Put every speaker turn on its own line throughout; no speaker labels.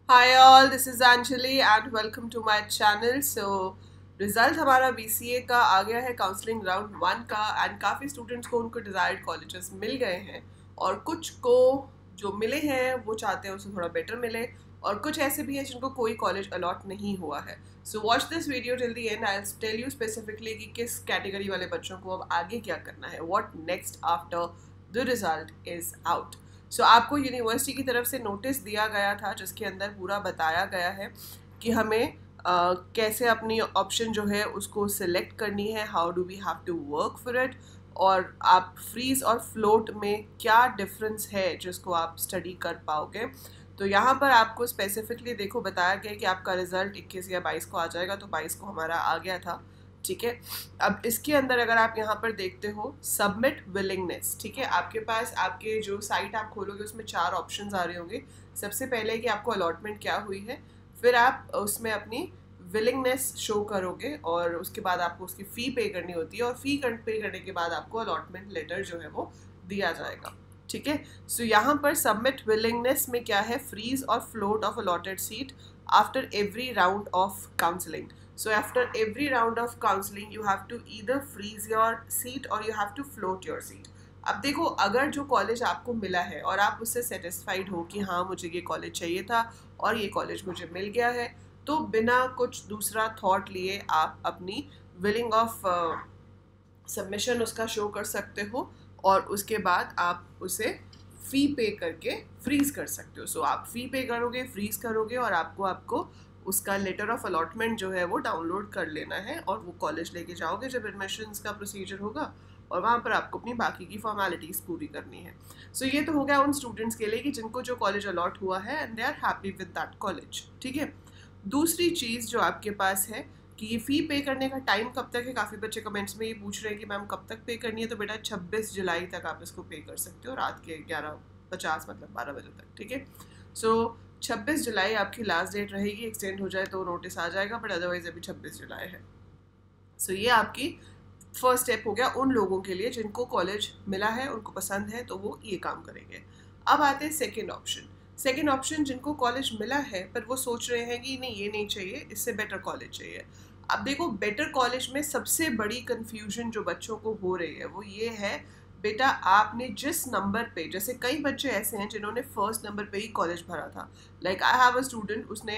Hi all, this is Anjali and welcome to my channel. So result हमारा BCA का आ गया है counselling round 1 का एंड काफ़ी स्टूडेंट्स को उनको डिज़ायर्ड कॉलेजेस मिल गए हैं और कुछ को जो मिले हैं वो चाहते हैं उसे थोड़ा बेटर मिले और कुछ ऐसे भी हैं जिनको कोई कॉलेज अलॉट नहीं हुआ है. So watch this video till the end I will tell you specifically कि किस कैटेगरी वाले बच्चों को अब आगे क्या करना है, what next after the result is out. So आपको यूनिवर्सिटी की तरफ से नोटिस दिया गया था जिसके अंदर पूरा बताया गया है कि हमें कैसे अपनी ऑप्शन जो है उसको सिलेक्ट करनी है, how do we have to work for it, और आप फ्रीज और फ्लोट में क्या डिफरेंस है जिसको आप स्टडी कर पाओगे. तो यहाँ पर आपको स्पेसिफिकली देखो बताया गया कि आपका रिजल्ट 21 या 22 को आ जाएगा, तो 22 को हमारा आ गया था. ठीक है, अब इसके अंदर अगर आप यहाँ पर देखते हो सबमिट विलिंगनेस. ठीक है, आपके पास आपके जो साइट आप खोलोगे उसमें 4 ऑप्शंस आ रहे होंगे. सबसे पहले कि आपको अलॉटमेंट क्या हुई है, फिर आप उसमें अपनी विलिंगनेस शो करोगे और उसके बाद आपको उसकी फ़ी पे करनी होती है और फ़ी पे करने के बाद आपको अलॉटमेंट लेटर जो है वो दिया जाएगा. ठीक है, सो यहाँ पर सबमिट विलिंगनेस में क्या है, फ्रीज और float of allotted seat after every round of counselling. So after every round of counseling you have to either freeze your seat or you have to float your seat. अब देखो, अगर जो college आपको मिला है और आप उससे सेटिस्फाइड हो कि हाँ मुझे ये कॉलेज चाहिए था और ये कॉलेज मुझे मिल गया है, तो बिना कुछ दूसरा थॉट लिए आप अपनी विलिंग ऑफ सबमिशन उसका शो कर सकते हो और उसके बाद आप उसे फ़ी पे करके फ्रीज़ कर सकते हो. सो आप फ़ी पे करोगे, फ्रीज़ करोगे और आपको उसका लेटर ऑफ अलॉटमेंट जो है वो डाउनलोड कर लेना है और वो कॉलेज लेके जाओगे जब एडमिशन्स का प्रोसीजर होगा और वहाँ पर आपको अपनी बाकी की फॉर्मेलिटीज़ पूरी करनी है. सो ये तो हो गया उन स्टूडेंट्स के लिए कि जिनको जो कॉलेज अलॉट हुआ है and they are happy with that college. ठीक है, दूसरी चीज़ जो आपके पास है कि ये फ़ी पे करने का टाइम कब तक है. काफ़ी बच्चे कमेंट्स में ये पूछ रहे हैं कि मैम कब तक पे करनी है. तो बेटा 26 जुलाई तक आप इसको पे कर सकते हो, रात के 11:50 मतलब 12 बजे तक. ठीक है, सो 26 जुलाई आपकी लास्ट डेट रहेगी. एक्सटेंड हो जाए तो नोटिस आ जाएगा, बट अदरवाइज अभी 26 जुलाई है. सो ये आपकी फर्स्ट स्टेप हो गया उन लोगों के लिए जिनको कॉलेज मिला है, उनको पसंद है, तो वो ये काम करेंगे. अब आते हैं सेकेंड ऑप्शन. सेकेंड ऑप्शन जिनको कॉलेज मिला है पर वो सोच रहे हैं कि नहीं ये नहीं चाहिए, इससे बेटर कॉलेज चाहिए. अब देखो, बेटर कॉलेज में सबसे बड़ी कन्फ्यूजन जो बच्चों को हो रही है वो ये है, बेटा आपने जिस नंबर पे, जैसे कई बच्चे ऐसे हैं जिन्होंने फर्स्ट नंबर पे ही कॉलेज भरा था. Like I have a student, उसने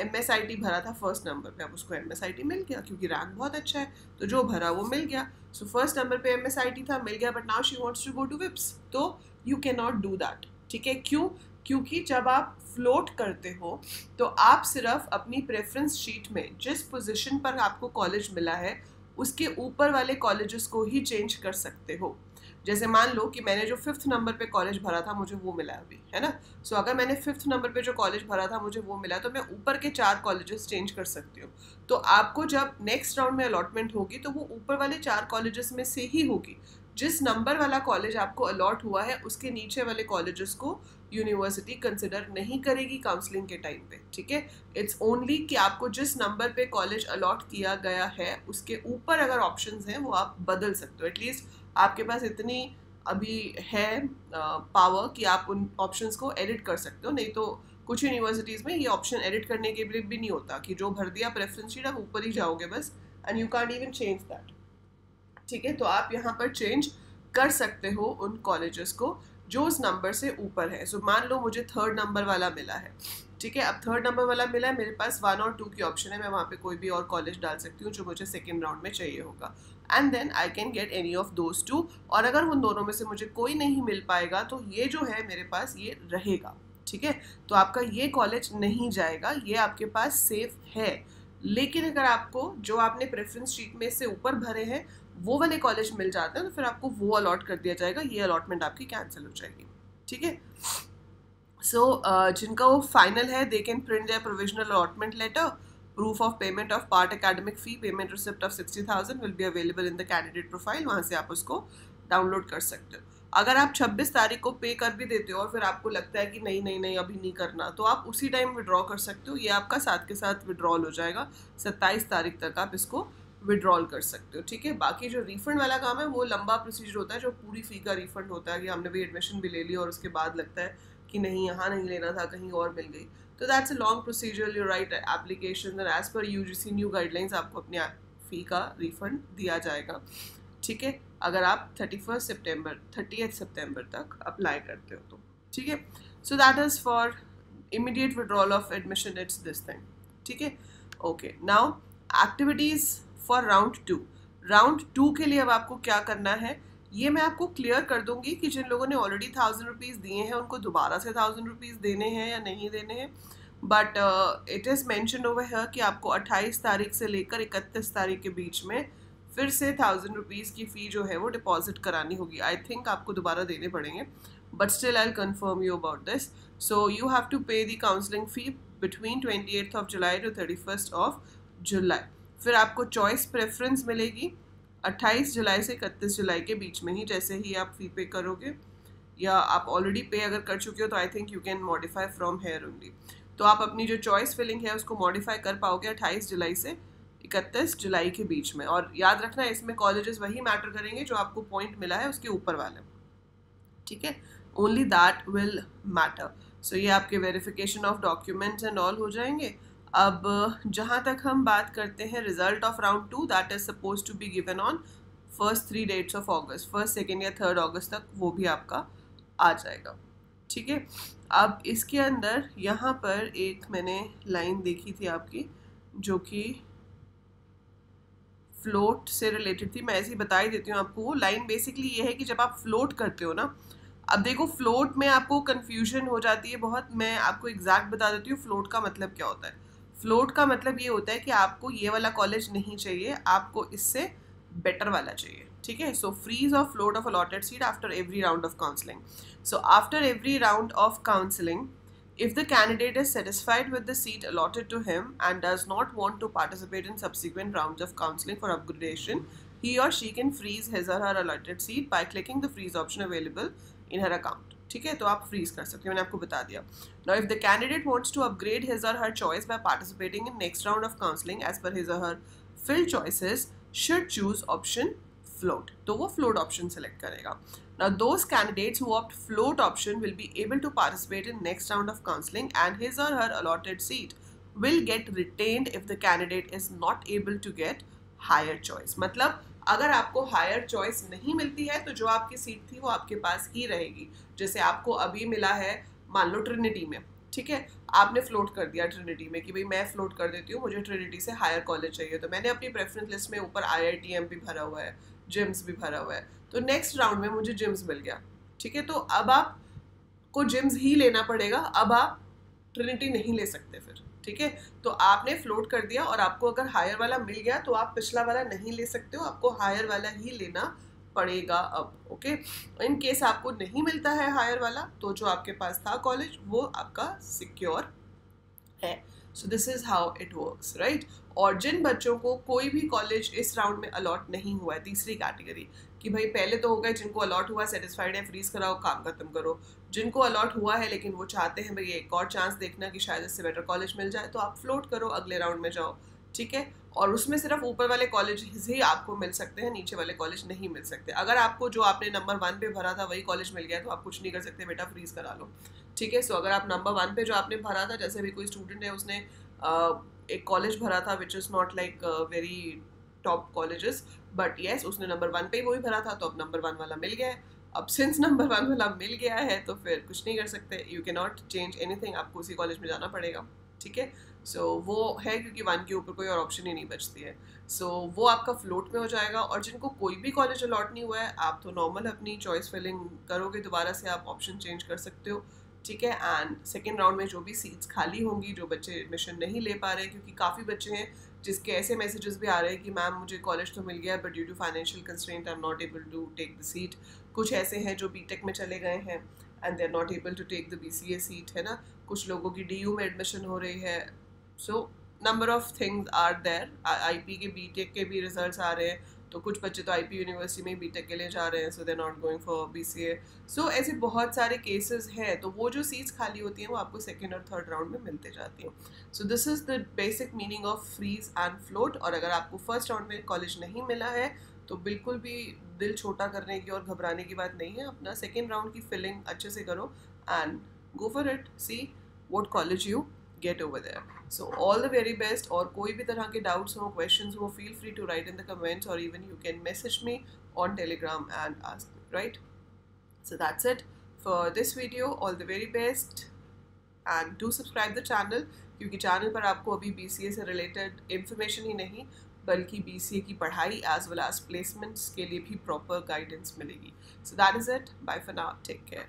MSIT भरा था फर्स्ट नंबर पे. अब उसको MSIT मिल गया क्योंकि रैंक बहुत अच्छा है, तो जो भरा वो मिल गया. सो फर्स्ट नंबर पे MSIT था, मिल गया, but now she wants to go to VIPS. तो you can not do that. ठीक है, क्यों? क्योंकि जब आप फ्लोट करते हो तो आप सिर्फ अपनी प्रेफरेंस शीट में जिस पोजीशन पर आपको कॉलेज मिला है उसके ऊपर वाले कॉलेजेस को ही चेंज कर सकते हो. जैसे मान लो कि मैंने जो 5th नंबर पे कॉलेज भरा था मुझे वो मिला अभी, है ना. सो अगर मैंने 5th नंबर पे जो कॉलेज भरा था मुझे वो मिला, तो मैं ऊपर के 4 कॉलेजेस चेंज कर सकती हूँ. तो आपको जब नेक्स्ट राउंड में अलॉटमेंट होगी तो वो ऊपर वाले 4 कॉलेजेस में से ही होगी. जिस नंबर वाला कॉलेज आपको अलॉट हुआ है उसके नीचे वाले कॉलेजेस को यूनिवर्सिटी कंसिडर नहीं करेगी काउंसलिंग के टाइम पे. ठीक है, इट्स ओनली कि आपको जिस नंबर पे कॉलेज अलॉट किया गया है उसके ऊपर अगर ऑप्शंस हैं वो आप बदल सकते हो. एटलीस्ट आपके पास इतनी अभी है पावर कि आप उन ऑप्शंस को एडिट कर सकते हो. नहीं तो कुछ यूनिवर्सिटीज़ में ये ऑप्शन एडिट करने के लिए भी नहीं होता कि जो भर दिया प्रेफरेंस शीट आप ऊपर ही जाओगे बस, and you can't even change that. ठीक है, तो आप यहाँ पर चेंज कर सकते हो उन कॉलेजेस को जो उस नंबर से ऊपर है. सो मान लो मुझे 3rd नंबर वाला मिला है. ठीक है, अब 3rd नंबर वाला मिला है, मेरे पास 1 और 2 की ऑप्शन है. मैं वहाँ पे कोई भी और कॉलेज डाल सकती हूँ जो मुझे सेकेंड राउंड में चाहिए होगा, and then I can get any of those 2. और अगर उन दोनों में से मुझे कोई नहीं मिल पाएगा तो ये जो है मेरे पास ये रहेगा. ठीक है, तो आपका ये कॉलेज नहीं जाएगा, ये आपके पास सेफ है. लेकिन अगर आपको जो आपने प्रेफरेंस शीट में से ऊपर भरे हैं वो वाले कॉलेज मिल जाते हैं तो फिर आपको वो अलॉट कर दिया जाएगा, ये अलॉटमेंट आपकी कैंसिल हो जाएगी. ठीक है, सो जिनका वो फाइनल है they can print their provisional allotment letter. Proof of payment of part academic fee, payment receipt of 60,000 will be available in the candidate profile. वहाँ से आप उसको डाउनलोड कर सकते हो. अगर आप 26 तारीख को पे कर भी देते हो और फिर आपको लगता है कि नहीं नहीं नहीं अभी नहीं करना, तो आप उसी टाइम विड्रॉ कर सकते हो. ये आपका साथ के साथ विड्रॉल हो जाएगा. 27 तारीख तक आप इसको विड्रॉल कर सकते हो. ठीक है, बाकी जो रिफंड वाला काम है वो लंबा प्रोसीजर होता है, जो पूरी फ़ी का रिफंड होता है कि हमने भी एडमिशन भी ले लिया और उसके बाद लगता है कि नहीं यहाँ नहीं लेना था, कहीं और मिल गई, तो that's a long procedure, you write application and as per UGC new guidelines आपको अपनी फ़ी का रिफंड दिया जाएगा, ठीक है, अगर आप 30 सितंबर तक अप्लाई करते हो तो, ठीक है। सो that is for immediate withdrawal of admission, it's this thing, ठीक है। Okay, now activities for round 2 के लिए अब आपको क्या करना है ये मैं आपको क्लियर कर दूंगी कि जिन लोगों ने ऑलरेडी 1000 रुपीज़ दिए हैं उनको दोबारा से 1000 रुपीज़ देने हैं या नहीं देने हैं, but it is mention over here कि आपको 28 तारीख से लेकर 31 तारीख के बीच में फिर से 1000 रुपीज़ की फ़ी जो है वो डिपॉजिट करानी होगी। आई थिंक आपको दोबारा देने पड़ेंगे, but still I will confirm you about this. So you have to pay the counselling fee between 28 July to 31 July. फिर आपको चॉइस प्रेफरेंस मिलेगी 28 जुलाई से 31 जुलाई के बीच में ही, जैसे ही आप फ़ी पे करोगे, या आप ऑलरेडी पे अगर कर चुके हो तो I think you can modify from here only. तो आप अपनी जो चॉइस फिलिंग है उसको मॉडिफाई कर पाओगे 28 जुलाई से 31 जुलाई के बीच में। और याद रखना इसमें कॉलेजेस वही मैटर करेंगे जो आपको पॉइंट मिला है उसके ऊपर वाले, ठीक है, only that will matter. So ये आपके verification of documents and all हो जाएंगे। अब जहाँ तक हम बात करते हैं result of round 2, that is suppose to be given on first 3 dates of August, 1, 2 या 3 अगस्त तक वो भी आपका आ जाएगा, ठीक है। अब इसके अंदर यहाँ पर एक मैंने लाइन देखी थी आपकी जो कि फ्लोट से रिलेटेड थी, मैं ऐसे ही बता ही देती हूँ आपको। वो लाइन बेसिकली ये है कि जब आप फ्लोट करते हो ना, अब देखो फ्लोट में आपको कन्फ्यूजन हो जाती है बहुत, मैं आपको एग्जैक्ट बता देती हूँ फ्लोट का मतलब क्या होता है। फ्लोट का मतलब ये होता है कि आपको ये वाला कॉलेज नहीं चाहिए, आपको इससे बेटर वाला चाहिए, ठीक है। सो फ्रीज और float of allotted seat after every round of counselling. So after every round of counselling, if the candidate is satisfied with the seat allotted to him and does not want to participate in subsequent rounds of counseling for upgradation, he or she can freeze his or her allotted seat by clicking the freeze option available in her account, ठीक है। तो आप freeze कर सकते हो, मैंने आपको बता दिया। Now if the candidate wants to upgrade his or her choice by participating in next round of counseling as per his or her filled choices, should choose option float, तो वो float option select करेगा। Now those candidates who opt float option will be able to participate in next round of counseling and his or her allotted seat will get retained if the candidate is not able to get higher choice। मतलब अगर आपको higher choice नहीं मिलती है तो जो आपकी seat थी वो आपके पास ही रहेगी। जैसे आपको अभी मिला है मान लो ट्रिनिटी में, ठीक है, आपने फ्लोट कर दिया ट्रिनिटी में कि भाई मैं फ्लोट कर देती हूँ, मुझे ट्रिनिटी से हायर कॉलेज चाहिए, तो मैंने अपनी प्रेफरेंस लिस्ट में ऊपर IITM भी भरा हुआ है, जिम्स भी भरा हुआ है, तो नेक्स्ट राउंड में मुझे जिम्स मिल गया, ठीक है, तो अब आपको जिम्स ही लेना पड़ेगा, अब आप ट्रिनिटी नहीं ले सकते फिर, ठीक है। तो आपने फ्लोट कर दिया और आपको अगर हायर वाला मिल गया तो आप पिछला वाला नहीं ले सकते हो, आपको हायर वाला ही लेना पड़ेगा अब, ओके। इन केस आपको नहीं मिलता है हायर वाला तो जो आपके पास था कॉलेज वो आपका सिक्योर है। So this is how it works, right. और जिन बच्चों को कोई भी कॉलेज इस राउंड में अलॉट नहीं हुआ है, तीसरी कैटेगरी कि भाई पहले तो हो गए जिनको अलॉट हुआ, सेटिस्फाइड है, फ्रीज कराओ, काम खत्म करो। जिनको अलॉट हुआ है लेकिन वो चाहते हैं भाई एक और चांस देखना कि शायद इससे बेटर कॉलेज मिल जाए, तो आप फ्लोट करो, अगले राउंड में जाओ, ठीक है। और उसमें सिर्फ ऊपर वाले कॉलेज ही आपको मिल सकते हैं, नीचे वाले कॉलेज नहीं मिल सकते। अगर आपको जो आपने नंबर 1 पे भरा था वही कॉलेज मिल गया तो आप कुछ नहीं कर सकते, बेटा फ्रीज करा लो, ठीक है। सो अगर आप नंबर 1 पे जो आपने भरा था, जैसे भी कोई स्टूडेंट है उसने एक कॉलेज भरा था which is not like very top colleges, but yes उसने नंबर 1 पे ही वही भरा था, तो अब नंबर 1 वाला मिल गया है। अब सिंस नंबर 1 वाला मिल गया है तो फिर कुछ नहीं कर सकते, you can not change anything, आपको उसी कॉलेज में जाना पड़ेगा, ठीक है। सो वो है क्योंकि 1 के ऊपर कोई और ऑप्शन ही नहीं बचती है। सो वो आपका फ्लोट में हो जाएगा। और जिनको कोई भी कॉलेज अलॉट नहीं हुआ है, आप तो नॉर्मल अपनी चॉइस फिलिंग करोगे, दोबारा से आप ऑप्शन चेंज कर सकते हो, ठीक है। एंड सेकेंड राउंड में जो भी सीट्स खाली होंगी, जो बच्चे एडमिशन नहीं ले पा रहे हैं, क्योंकि काफ़ी बच्चे हैं जिसके ऐसे मैसेजेस भी आ रहे हैं कि मैम मुझे कॉलेज तो मिल गया है but due to financial constraint I am not able to take the seat. कुछ ऐसे हैं जो बीटेक में चले गए हैं and they are not able to take the BCA seat, है ना। कुछ लोगों की DU में एडमिशन हो रही है। So number of things are there. IP के बीटेक के भी रिजल्ट्स आ रहे हैं, तो कुछ बच्चे तो IP यूनिवर्सिटी में बीटेक के लिए जा रहे हैं, so they not going for BCA। सो ऐसे बहुत सारे केसेस हैं, तो वो जो सीट्स खाली होती हैं वो आपको सेकेंड और थर्ड राउंड में मिलते जाती हैं। So this is the basic meaning of freeze and float. और अगर आपको फर्स्ट राउंड में कॉलेज नहीं मिला है तो बिल्कुल भी दिल छोटा करने की और घबराने की बात नहीं है, अपना सेकेंड राउंड की फिलिंग अच्छे से करो and go for it, see what college you get over there. So all the very best. और कोई भी तरह के doubts हो, questions हो, feel free to write in the comments, or even you can message me on Telegram and ask me, right? So that's it for this video. All the very best and do subscribe the channel, क्योंकि channel पर आपको अभी BCA से related information ही नहीं बल्कि BCA की पढ़ाई as well as placements के लिए भी प्रॉपर गाइडेंस मिलेगी. So that is it. Bye for now. Take care.